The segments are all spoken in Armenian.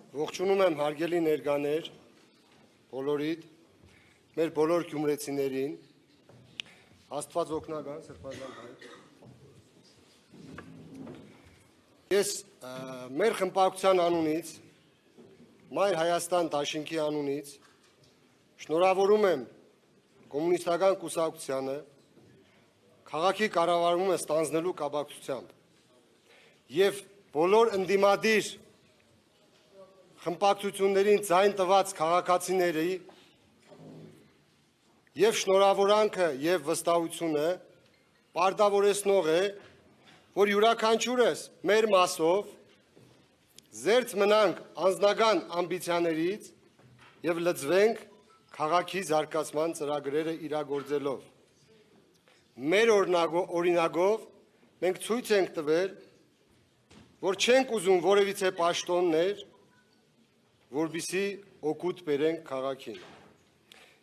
Ողջունում եմ հարգելի ներկաներ, բոլորիդ, մեր բոլոր գյումրեցիներին, Աստված օգնական, սրբազան հայ։ Ես մեր խմբակցության անունից, Մայր Հայաստան դաշինքի անունից, շնորհավորում եմ կոմունիստական կուսակցությանը քաղաքի կառավարումը ստանձնելու կապակցությամբ եւ բոլոր ընդդիմադիր խմբակցություններին ձայն տված քաղաքացիների եւ շնորհավորանքը եւ վստահությունը պարտավորեցնող է, որ յուրաքանչյուրս մեր մասով զերծ մնանք անձնական ամբիցիաներից եւ լծվենք քաղաքի զարգացման ծրագրերը իրագործելով։ Մեր օրինակով մենք ցույց ենք տվել, որ չենք ուզում որևիցե պաշտոններ, որպեսզի օգուտ բերենք քաղաքին։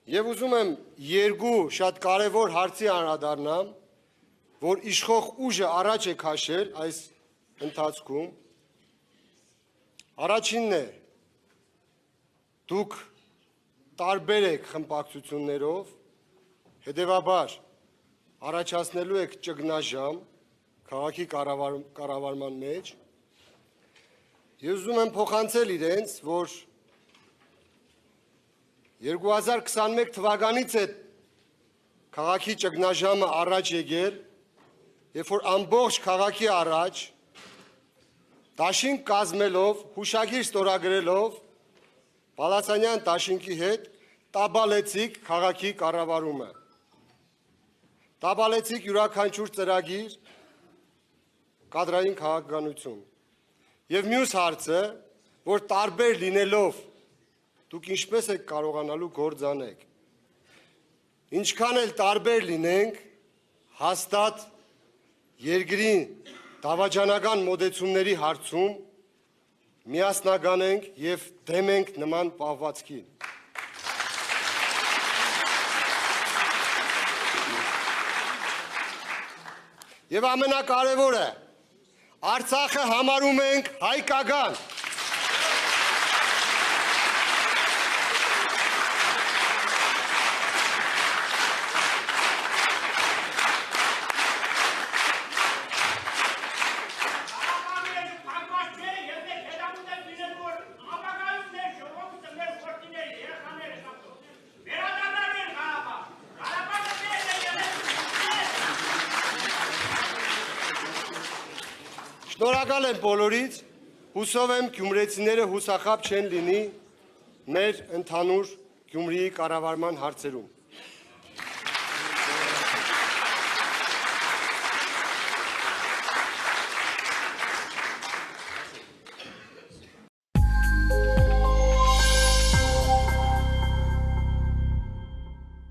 Եվ ուզում եմ երկու շատ կարևոր հարցի անդրադառնամ, որ իշխող ուժը առաջ է քաշել այս ընթացքում։ Առաջինն է, դուք տարբեր եք խմբակցություններով, հետևաբար առաջացնելու եք ճգնաժամ քաղաքի կառավարման մեջ։ Ես ուզում եմ փոխանցել իրենց, որ 2021 թվականից է քաղաքի ճգնաժամը առաջ եկել, երբ որ ամբողջ քաղաքի առաջ դաշինք կազմելով, հուշագիր ստորագրելով Պալասանյան դաշինքի հետ տաբալեցիք քաղաքի կառավարումը։ Տաբալեցիք յուրաքանչյուր ծրագիր, կադրային քաղաքականություն։ Եվ մյուս հարցը, որ տարբեր լինելով դուք ինչպես եք կարողանալու գործանեք։ Ինչքան էլ տարբեր լինենք, հաստատ երկրի դավաճանական մոտեցումների հարցում միասնական ենք եւ դեմ ենք նման պահվածքին։ Եվ ամենակարևորը, Արցախը համարում ենք հայկական։ Շնորհակալ եմ բոլորից, հուսով եմ գյումրեցիները հուսախաբ չեն լինի մեր ընդհանուր Գյումրիի կառավարման հարցերում։